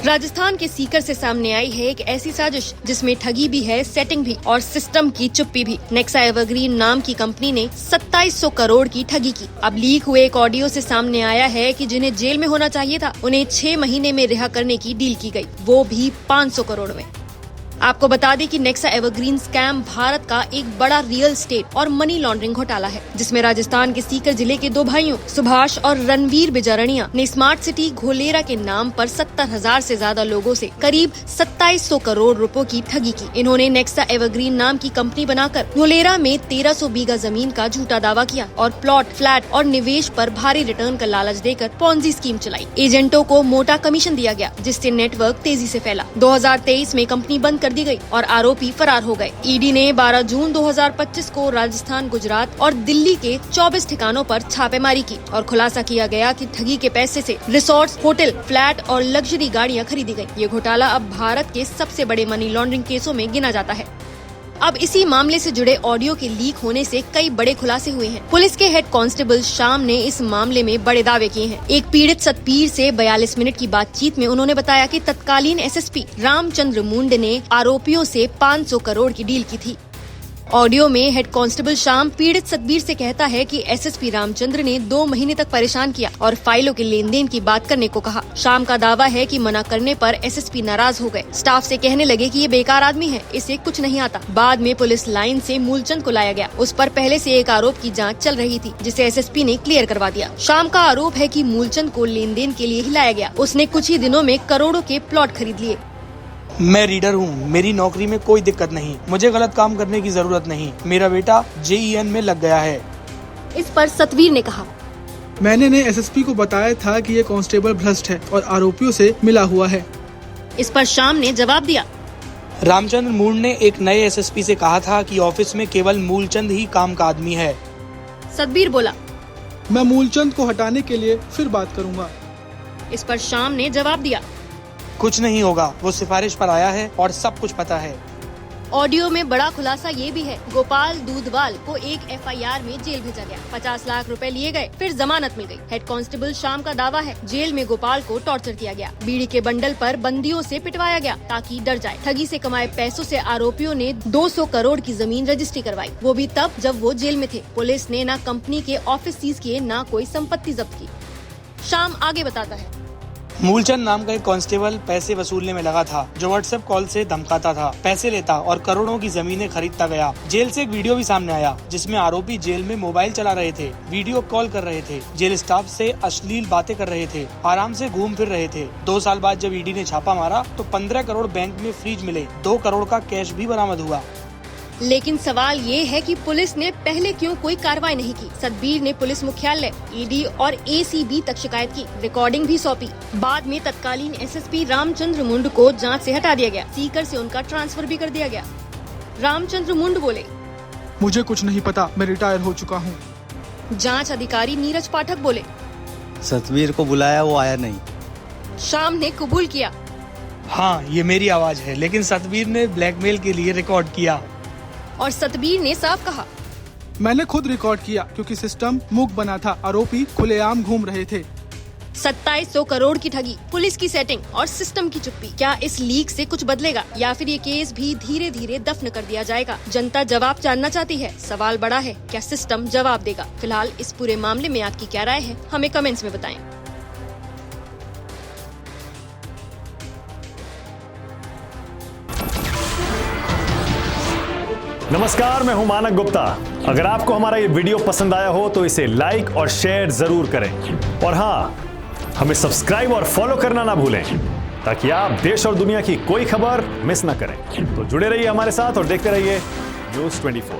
राजस्थान के सीकर से सामने आई है एक ऐसी साजिश जिसमें ठगी भी है, सेटिंग भी और सिस्टम की चुप्पी भी। नेक्सा एवरग्रीन नाम की कंपनी ने 2700 करोड़ की ठगी की। अब लीक हुए एक ऑडियो से सामने आया है कि जिन्हें जेल में होना चाहिए था उन्हें 6 महीने में रिहा करने की डील की गई, वो भी 500 करोड़ में। आपको बता दें कि नेक्सा एवरग्रीन स्कैम भारत का एक बड़ा रियल स्टेट और मनी लॉन्ड्रिंग घोटाला है, जिसमें राजस्थान के सीकर जिले के 2 भाइयों सुभाष और रणवीर बिजारणिया ने स्मार्ट सिटी घोलेरा के नाम पर 70,000 से ज्यादा लोगों से करीब 2700 करोड़ रुपयों की ठगी की। इन्होंने नेक्सा एवरग्रीन नाम की कंपनी बनाकर घोलेरा में 1300 बीघा जमीन का झूठा दावा किया और प्लॉट, फ्लैट और निवेश पर भारी रिटर्न का लालच देकर पॉन्जी स्कीम चलाई। एजेंटों को मोटा कमीशन दिया गया, जिससे नेटवर्क तेजी से फैला। 2023 में कंपनी बंद दी गई और आरोपी फरार हो गए। ईडी ने 12 जून 2025 को राजस्थान, गुजरात और दिल्ली के 24 ठिकानों पर छापेमारी की और खुलासा किया गया कि ठगी के पैसे से रिसोर्ट्स, होटल, फ्लैट और लग्जरी गाड़ियां खरीदी गई। ये घोटाला अब भारत के सबसे बड़े मनी लॉन्ड्रिंग केसों में गिना जाता है। अब इसी मामले से जुड़े ऑडियो के लीक होने से कई बड़े खुलासे हुए हैं। पुलिस के हेड कांस्टेबल श्याम ने इस मामले में बड़े दावे किए हैं। एक पीड़ित सतबीर से 42 मिनट की बातचीत में उन्होंने बताया कि तत्कालीन एसएसपी रामचंद्र मुंड ने आरोपियों से 500 करोड़ की डील की थी। ऑडियो में हेड कांस्टेबल श्याम पीड़ित सतबीर से कहता है कि एसएसपी रामचंद्र ने 2 महीने तक परेशान किया और फाइलों के लेन देन की बात करने को कहा। श्याम का दावा है कि मना करने पर एसएसपी नाराज हो गए। स्टाफ से कहने लगे कि ये बेकार आदमी है, इसे कुछ नहीं आता। बाद में पुलिस लाइन से मूलचंद को लाया गया। उस पर पहले से एक आरोप की जाँच चल रही थी, जिसे एसएसपी ने क्लियर करवा दिया। श्याम का आरोप है कि मूलचंद को लेन देन के लिए हिलाया गया। उसने कुछ ही दिनों में करोड़ों के प्लॉट खरीद लिए। मैं रीडर हूँ, मेरी नौकरी में कोई दिक्कत नहीं, मुझे गलत काम करने की जरूरत नहीं। मेरा बेटा JEN में लग गया है। इस पर सतवीर ने कहा, मैंने एसएसपी को बताया था कि ये कांस्टेबल भ्रष्ट है और आरोपियों से मिला हुआ है। इस पर श्याम ने जवाब दिया, रामचंद्र मूड ने एक नए एसएसपी से कहा था कि ऑफिस में केवल मूलचंद ही काम का आदमी है। सतबीर बोला, मैं मूलचंद को हटाने के लिए फिर बात करूँगा। इस पर श्याम ने जवाब दिया, कुछ नहीं होगा, वो सिफारिश पर आया है और सब कुछ पता है। ऑडियो में बड़ा खुलासा ये भी है, गोपाल दूधवाल को एक FIR में जेल भेजा गया। 50 लाख रुपए लिए गए, फिर जमानत मिल गई। हेड कांस्टेबल श्याम का दावा है जेल में गोपाल को टॉर्चर किया गया। बीड़ी के बंडल पर बंदियों से पिटवाया गया ताकि डर जाए। ठगी से कमाए पैसों से आरोपियों ने 200 करोड़ की जमीन रजिस्ट्री करवाई, वो भी तब जब वो जेल में थे। पुलिस ने न कंपनी के ऑफिस सीज किए, न कोई संपत्ति जब्त की। श्याम आगे बताता है, मूलचंद नाम का एक कांस्टेबल पैसे वसूलने में लगा था, जो व्हाट्सएप कॉल से धमकाता था, पैसे लेता और करोड़ों की जमीनें खरीदता गया। जेल से एक वीडियो भी सामने आया, जिसमें आरोपी जेल में मोबाइल चला रहे थे, वीडियो कॉल कर रहे थे, जेल स्टाफ से अश्लील बातें कर रहे थे, आराम से घूम फिर रहे थे। 2 साल बाद जब ईडी ने छापा मारा तो 15 करोड़ बैंक में फ्रीज मिले, 2 करोड़ का कैश भी बरामद हुआ। लेकिन सवाल ये है कि पुलिस ने पहले क्यों कोई कार्रवाई नहीं की। सतबीर ने पुलिस मुख्यालय, ईडी और ACB तक शिकायत की, रिकॉर्डिंग भी सौंपी। बाद में तत्कालीन एसएसपी रामचंद्र मुंड को जांच से हटा दिया गया। सीकर से उनका ट्रांसफर भी कर दिया गया। रामचंद्र मुंड बोले, मुझे कुछ नहीं पता, मैं रिटायर हो चुका हूँ। जांच अधिकारी नीरज पाठक बोले, सतबीर को बुलाया, वो आया नहीं। श्याम ने कबूल किया, हाँ ये मेरी आवाज है, लेकिन सतबीर ने ब्लैकमेल के लिए रिकॉर्ड किया। और सतबीर ने साफ कहा, मैंने खुद रिकॉर्ड किया क्योंकि सिस्टम मूक बना था, आरोपी खुलेआम घूम रहे थे। 2700 करोड़ की ठगी, पुलिस की सेटिंग और सिस्टम की चुप्पी। क्या इस लीक से कुछ बदलेगा या फिर ये केस भी धीरे धीरे दफन कर दिया जाएगा? जनता जवाब जानना चाहती है। सवाल बड़ा है, क्या सिस्टम जवाब देगा? फिलहाल इस पूरे मामले में आपकी क्या राय है, हमें कमेंट्स में बताएं। नमस्कार, मैं हूं मानक गुप्ता। अगर आपको हमारा ये वीडियो पसंद आया हो तो इसे लाइक और शेयर जरूर करें और हाँ, हमें सब्सक्राइब और फॉलो करना ना भूलें ताकि आप देश और दुनिया की कोई खबर मिस ना करें। तो जुड़े रहिए हमारे साथ और देखते रहिए News 24।